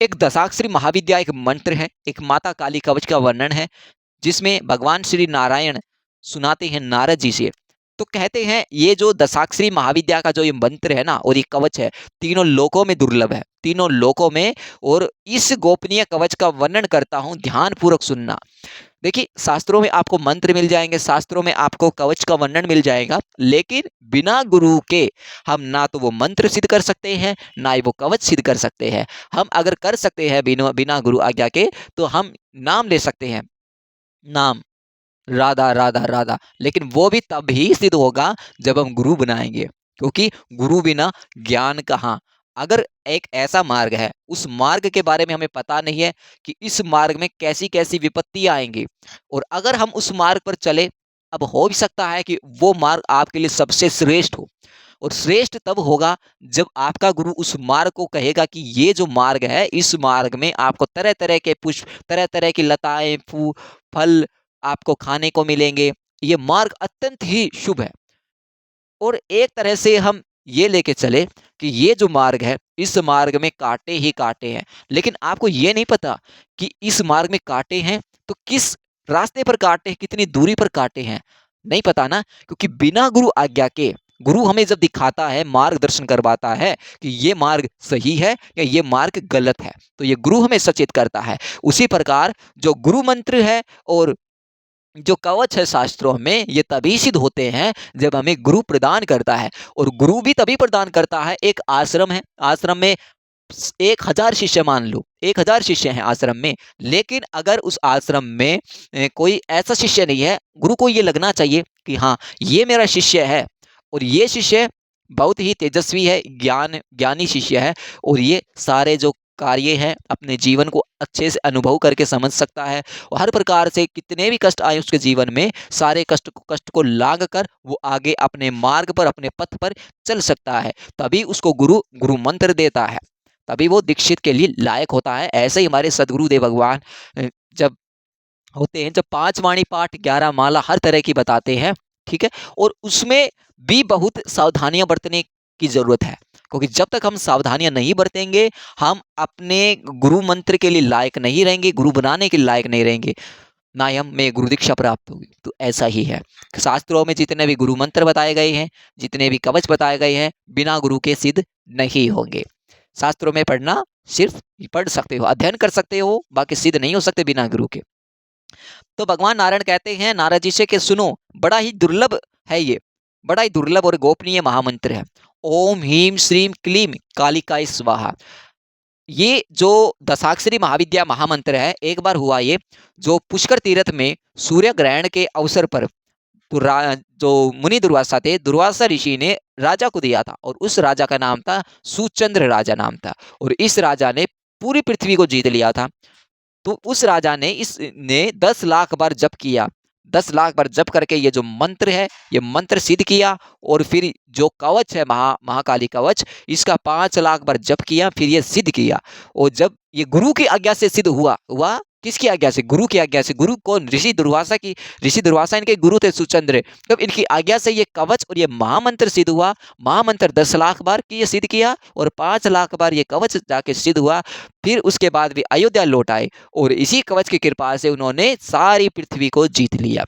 एक दशाक्षरी महाविद्या एक मंत्र है, एक माता काली कवच का वर्णन है, जिसमें भगवान श्री नारायण सुनाते हैं नारद जी से। तो कहते हैं ये जो दशाक्षरी महाविद्या का जो ये मंत्र है ना और ये कवच है, तीनों लोकों में दुर्लभ है, तीनों लोकों में। और इस गोपनीय कवच का वर्णन करता हूँ, ध्यान पूर्वक सुनना। देखिए, शास्त्रों में आपको मंत्र मिल जाएंगे, शास्त्रों में आपको कवच का वर्णन मिल जाएगा, लेकिन बिना गुरु के हम ना तो वो मंत्र सिद्ध कर सकते हैं, ना ही वो कवच सिद्ध कर सकते हैं। हम अगर कर सकते हैं बिना बिना गुरु आज्ञा के, तो हम नाम ले सकते हैं, नाम राधा राधा राधा, लेकिन वो भी तब ही सिद्ध होगा जब हम गुरु बनाएंगे, क्योंकि गुरु बिना ज्ञान कहाँ। अगर एक ऐसा मार्ग है, उस मार्ग के बारे में हमें पता नहीं है कि इस मार्ग में कैसी कैसी विपत्ति आएंगी, और अगर हम उस मार्ग पर चले, अब हो भी सकता है कि वो मार्ग आपके लिए सबसे श्रेष्ठ हो, और श्रेष्ठ तब होगा जब आपका गुरु उस मार्ग को कहेगा कि ये जो मार्ग है, इस मार्ग में आपको तरह तरह के पुष्प, तरह तरह की लताएं, फल आपको खाने को मिलेंगे। ये मार्ग अत्यंत ही शुभ है। और एक तरह से हम ये लेके चले कि ये जो मार्ग है, इस मार्ग में कांटे ही कांटे हैं, लेकिन आपको ये नहीं पता कि इस मार्ग में कांटे हैं तो किस रास्ते पर कांटे हैं, कितनी दूरी पर कांटे हैं, नहीं पता ना। क्योंकि बिना गुरु आज्ञा के, गुरु हमें जब दिखाता है, मार्गदर्शन करवाता है कि ये मार्ग सही है या ये मार्ग गलत है, तो ये गुरु हमें सचेत करता है। उसी प्रकार जो गुरु मंत्र है और जो कवच है शास्त्रों में, ये तभी सिद्ध होते हैं जब हमें गुरु प्रदान करता है। और गुरु भी तभी प्रदान करता है, एक आश्रम है, आश्रम में 1000 शिष्य मान लो, 1000 शिष्य हैं आश्रम में, लेकिन अगर उस आश्रम में कोई ऐसा शिष्य नहीं है, गुरु को ये लगना चाहिए कि हाँ, ये मेरा शिष्य है, और ये शिष्य बहुत ही तेजस्वी है, ज्ञानी शिष्य है, और ये सारे जो कार्य हैं अपने जीवन को अच्छे से अनुभव करके समझ सकता है, और हर प्रकार से कितने भी कष्ट आए उसके जीवन में, सारे कष्ट को लांग कर वो आगे अपने मार्ग पर, अपने पथ पर चल सकता है। तभी उसको गुरु गुरु मंत्र देता है, तभी वो दीक्षित के लिए लायक होता है। ऐसे ही हमारे सदगुरुदेव भगवान जब होते हैं, जब 5 वाणी पाठ, 11 माला हर तरह की बताते हैं, ठीक है, और उसमें भी बहुत सावधानियां बरतने की जरूरत है, क्योंकि जब तक हम सावधानियां नहीं बरतेंगे, हम अपने गुरु मंत्र के लिए लायक नहीं रहेंगे, गुरु बनाने के लायक नहीं रहेंगे, ना ही हमें गुरु दीक्षा प्राप्त होगी। तो ऐसा ही है, शास्त्रों में जितने भी गुरु मंत्र बताए गए हैं, जितने भी कवच बताए गए हैं, बिना गुरु के सिद्ध नहीं होंगे। शास्त्रों में पढ़ना, सिर्फ पढ़ सकते हो, अध्ययन कर सकते हो, बाकी सिद्ध नहीं हो सकते बिना गुरु के। तो भगवान नारायण कहते हैं नारद जी से कि सुनो, बड़ा ही दुर्लभ है ये, बड़ा ही दुर्लभ और गोपनीय महामंत्र है। ओम ह्रीम श्रीम क्लीम कालिकाय स्वाहा। ये जो दशाक्षरी महाविद्या महामंत्र है, एक बार हुआ ये, जो पुष्कर तीर्थ में सूर्य ग्रहण के अवसर पर, तो जो मुनि दुर्वासा थे, दुर्वासा ऋषि ने राजा को दिया था, और उस राजा का नाम था सुचंद्र राजा नाम था, और इस राजा ने पूरी पृथ्वी को जीत लिया था। तो उस राजा ने इसने 10 लाख बार जप किया, 10 लाख बार जप करके ये जो मंत्र है, ये मंत्र सिद्ध किया। और फिर जो कवच है, महाकाली कवच, इसका 5 लाख बार जप किया, फिर ये सिद्ध किया। और जब ये गुरु की आज्ञा से सिद्ध हुआ किसकी आज्ञा से? गुरु की आज्ञा से। गुरु कौन? ऋषि दुर्वासा इनके गुरु थे सुचंद्र। तब इनकी आज्ञा से ये कवच और ये महामंत्र सिद्ध हुआ। महामंत्र 10 लाख बार की ये सिद्ध किया, और 5 लाख बार ये कवच जाके सिद्ध हुआ। फिर उसके बाद वे अयोध्या लौट आए, और इसी कवच की कृपा से उन्होंने सारी पृथ्वी को जीत लिया।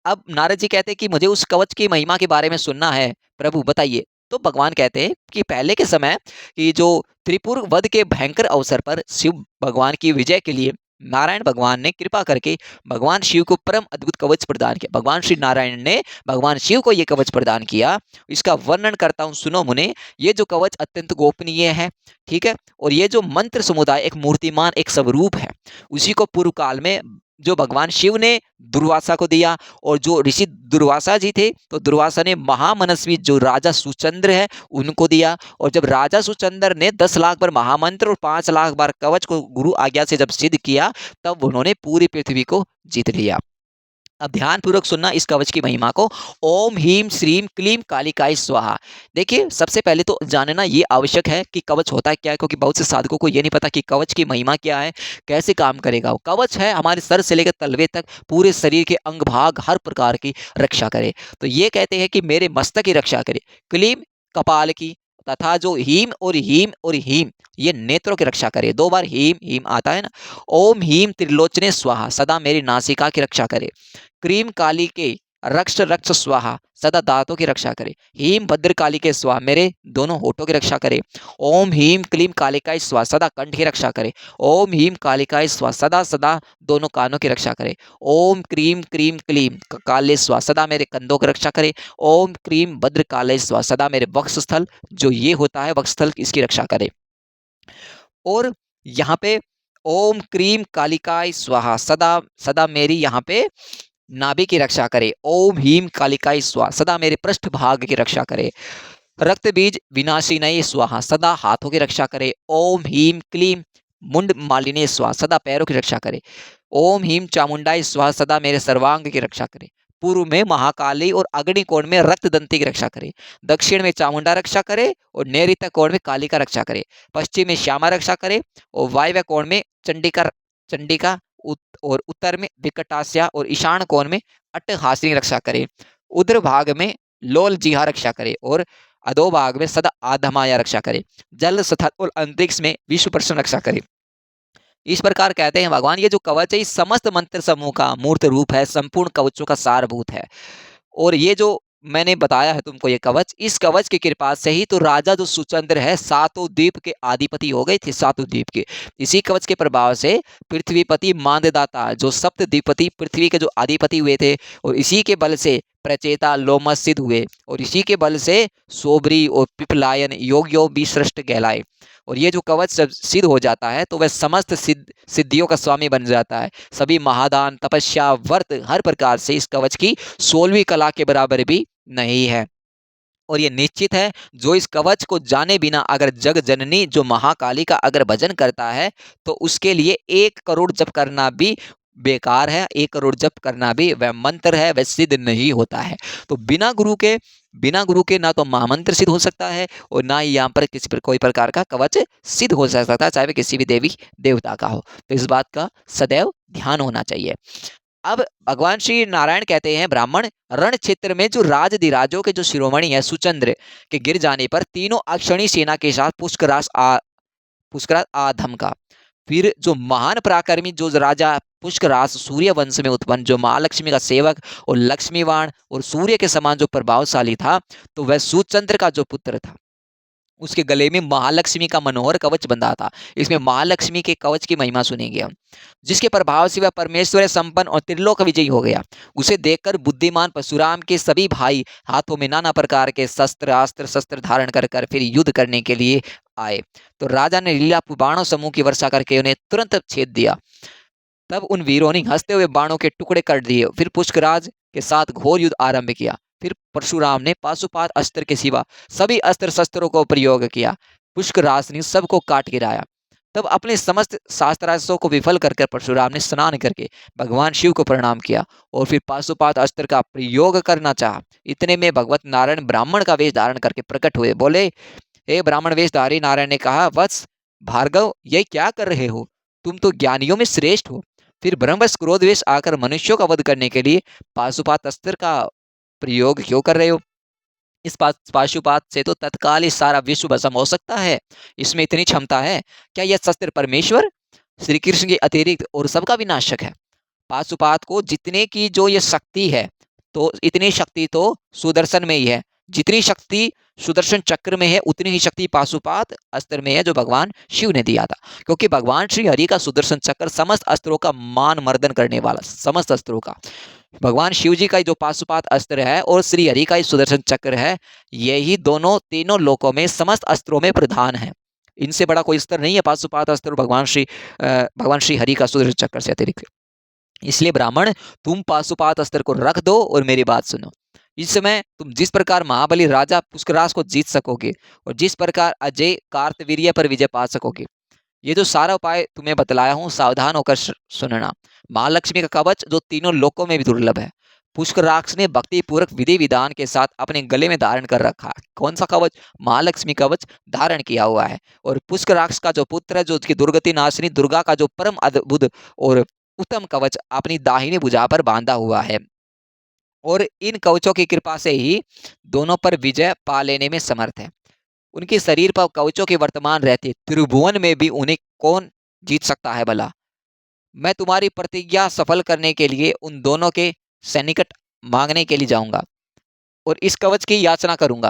अब नारद जी कहते हैं कि मुझे उस कवच की महिमा के बारे में सुनना है, प्रभु बताइए। तो भगवान कहते हैं कि पहले के समय की जो त्रिपुर वध के भयंकर अवसर पर शिव भगवान की विजय के लिए नारायण भगवान ने कृपा करके भगवान शिव को परम अद्भुत कवच प्रदान किया। भगवान श्री नारायण ने भगवान शिव को यह कवच प्रदान किया। इसका वर्णन करता हूँ, सुनो मुने। ये जो कवच अत्यंत गोपनीय है, ठीक है, और ये जो मंत्र समुदाय एक मूर्तिमान, एक स्वरूप है, उसी को पूर्व काल में जो भगवान शिव ने दुर्वासा को दिया, और जो ऋषि दुर्वासा जी थे, तो दुर्वासा ने महामनस्वी जो राजा सुचंद्र है उनको दिया। और जब राजा सुचंद्र ने 10 लाख बार महामंत्र और 5 लाख बार कवच को गुरु आज्ञा से जब सिद्ध किया, तब उन्होंने पूरी पृथ्वी को जीत लिया। अब ध्यान पूर्वक सुनना इस कवच की महिमा को। ओम ह्रीम श्रीम क्लीम कालिकाय स्वाहा। देखिए, सबसे पहले तो जानना ये आवश्यक है कि कवच होता है क्या है, क्योंकि बहुत से साधकों को ये नहीं पता कि कवच की महिमा क्या है, कैसे काम करेगा। वो कवच है हमारे सर से लेकर तलवे तक पूरे शरीर के अंग भाग हर प्रकार की रक्षा करे। तो ये कहते हैं कि मेरे मस्तक की रक्षा करे। क्लीम कपाल की, तथा जो हीम और हीम और हीम ये नेत्रों की रक्षा करे। 2 बार हीम हीम आता है ना। ओम हीम त्रिलोचने स्वाहा सदा मेरी नासिका की रक्षा करे। क्रीम काली के रक्ष रक्ष स्वाहा सदा दांतों की रक्षा करे। हीम भद्र काली के स्वाहा मेरे दोनों होठों की रक्षा करे। ओम हीम क्लीम कालिकाय स्वाहा सदा कंठ की रक्षा करे। ओम हीम कालिकाय स्वाहा सदा सदा दोनों कानों की रक्षा करे। ओम क्रीम क्रीम क्लीम काले स्वाहा सदा मेरे कंधों की रक्षा करे। ओम क्रीम भद्र काले स्वाहा सदा मेरे वक्षस्थल जो ये होता है वक्षस्थल इसकी रक्षा करे। और यहाँ पे ओम क्रीम कालिकाय स्वाहा सदा सदा मेरी यहाँ पे नाभि की रक्षा करे। ओम हीम कालिकाय स्वाहा सदा मेरे पृष्ठ भाग की रक्षा करे। रक्त बीज विनाशिनये स्वाहा सदा हाथों की रक्षा करे। ओम हीम क्लीम मुंड मालिनी स्वाहा सदा पैरों की रक्षा करे। ओम हीम चामुंडाई स्वाहा सदा मेरे सर्वांग की रक्षा करे। पूर्व में महाकाली और अग्नि कोण में रक्त दंती की रक्षा करे। दक्षिण में चामुंडा रक्षा करे और नैऋत्य कोण में काली का रक्षा करे। पश्चिम में श्यामा रक्षा करे और वायव्य कोण में चंडिका और उत्तर में विकटास्या और ईशान कोण में अट्टहासिनी रक्षा करे। उधर भाग में लोल जिहा रक्षा करे और अधो भाग में सदा आधमाया रक्षा करे। जल स्थल और अंतरिक्ष में विश्व प्रसन्न रक्षा करे। इस प्रकार कहते हैं भगवान ये जो कवच है इस समस्त मंत्र समूह का मूर्त रूप है, संपूर्ण कवचों का सारभूत है। और ये जो मैंने बताया है तुमको ये कवच, इस कवच की कृपा से ही तो राजा जो सुचंद्र है सातों द्वीप के अधिपति हो गए थे। सातों द्वीप के इसी कवच के प्रभाव से पृथ्वीपति मांददाता जो सप्त द्वीपति पृथ्वी के जो अधिपति हुए थे और इसी के बल से प्रचेता लोमस सिद्ध हुए और इसी के बल से सोबरी और पिपलायन योग भी सृष्ट कहलाए। और ये जो कवच जब सिद्ध हो जाता है तो वह समस्त सिद्धियों का स्वामी बन जाता है। सभी महादान तपस्या व्रत हर प्रकार से इस कवच की 16वीं कला के बराबर भी नहीं है। और ये निश्चित है जो इस कवच को जाने बिना अगर जग जननी जो महाकाली का अगर भजन करता है तो उसके लिए 1 करोड़ जप करना भी बेकार है। 1 करोड़ जप करना भी वह मंत्र है, वह सिद्ध नहीं होता है। तो बिना गुरु के ना तो महामंत्र सिद्ध हो सकता है और ना ही यहाँ पर किसी पर कोई प्रकार का कवच सिद्ध हो सकता है, चाहे वह किसी भी देवी देवता का हो। तो इस बात का सदैव ध्यान होना चाहिए। अब भगवान श्री नारायण कहते हैं ब्राह्मण रण क्षेत्र में जो राजधिराजों के जो शिरोमणि है सुचंद्र के गिर जाने पर तीनों अक्षणी सेना के साथ पुष्करास धमका। फिर जो महान पराक्रमी जो राजा पुष्करास सूर्य वंश में उत्पन्न जो महालक्ष्मी का सेवक और लक्ष्मीवाण और सूर्य के समान जो प्रभावशाली था तो वह सुचंद्र का जो पुत्र था उसके गले में महालक्ष्मी का मनोहर कवच बंधा था। इसमें महालक्ष्मी के कवच की महिमा सुनेंगे हम, जिसके प्रभाव से वह परमेश्वर संपन्न और त्रिलोक विजयी हो गया। उसे देखकर बुद्धिमान परशुराम के सभी भाई हाथों में नाना प्रकार के शस्त्र धारण कर फिर युद्ध करने के लिए आए। तो राजा ने लीला बाणों समूह की वर्षा करके उन्हें तुरंत छेद दिया। तब उन वीरों ने हंसते हुए बाणों के टुकड़े कर दिए। फिर पुष्कराज के साथ घोर युद्ध आरंभ किया। फिर परशुराम ने पाशुपात अस्त्र के सिवा सभी अस्त्र शस्त्रों को प्रयोग किया। पुष्कराज ने सबको काट गिराया। तब अपने समस्त शास्त्रास्त्रों को विफल करके परशुराम ने स्नान करके भगवान शिव को प्रणाम किया और फिर पाशुपात अस्त्र का प्रयोग करना चाहा। इतने में भगवत नारायण ब्राह्मण का वेश धारण करके प्रकट हुए। बोले, हे ब्राह्मण वेशधारी। नारायण ने कहा, वत्स भार्गव ये क्या कर रहे हो? तुम तो ज्ञानियों में श्रेष्ठ हो, फिर ब्रह्मवश क्रोधवेश आकर मनुष्यों का वध करने के लिए पाशुपात अस्त्र का प्रयोग क्यों कर रहे हो? इस पाशुपात से तो तत्काल ही सारा विश्व भस्म हो सकता है। इसमें इतनी क्षमता है क्या? यह शस्त्र परमेश्वर श्री कृष्ण के अतिरिक्त और सबका विनाशक है। पाशुपात को जितने की जो ये शक्ति है तो इतनी शक्ति तो सुदर्शन में ही है। जितनी शक्ति सुदर्शन चक्र में है उतनी ही शक्ति पाशुपात अस्त्र में है जो भगवान शिव ने दिया था। क्योंकि भगवान श्री हरि का सुदर्शन चक्र समस्त अस्त्रों का मान मर्दन करने वाला, समस्त अस्त्रों का भगवान शिव जी का जो पाशुपात अस्त्र है और श्री हरि का सुदर्शन चक्र है, यही दोनों तीनों लोकों में समस्त अस्त्रों में प्रधान है। इनसे बड़ा कोई अस्त्र नहीं है पाशुपात अस्त्र भगवान श्री हरि का सुदर्शन चक्र से अतिरिक्त। इसलिए ब्राह्मण तुम पाशुपात अस्त्र को रख दो और मेरी बात सुनो। इस समय तुम जिस प्रकार महाबली राजा पुष्कराज को जीत सकोगे और जिस प्रकार अजय कार्तवीर्य पर विजय पा सकोगे, ये जो सारा उपाय तुम्हें बतलाया हूँ सावधान होकर सुनना। महालक्ष्मी का कवच जो तीनों लोकों में भी दुर्लभ है, पुष्कराज ने भक्ति पूर्वक विधि विधान के साथ अपने गले में धारण कर रखा है। कौन सा कवच? महालक्ष्मी कवच धारण किया हुआ है। और पुष्कराज का जो पुत्र है जो उसकी दुर्गति नाशिनी दुर्गा का जो परम अद्भुत और उत्तम कवच अपनी दाहिनी भुजा पर बांधा हुआ है। और इन कवचों की कृपा से ही दोनों पर विजय पा लेने में समर्थ है। उनके शरीर पर कवचों के वर्तमान रहते त्रिभुवन में भी उन्हें कौन जीत सकता है भला। मैं तुम्हारी प्रतिज्ञा सफल करने के लिए उन दोनों के सन्निकट मांगने के लिए जाऊंगा और इस कवच की याचना करूंगा।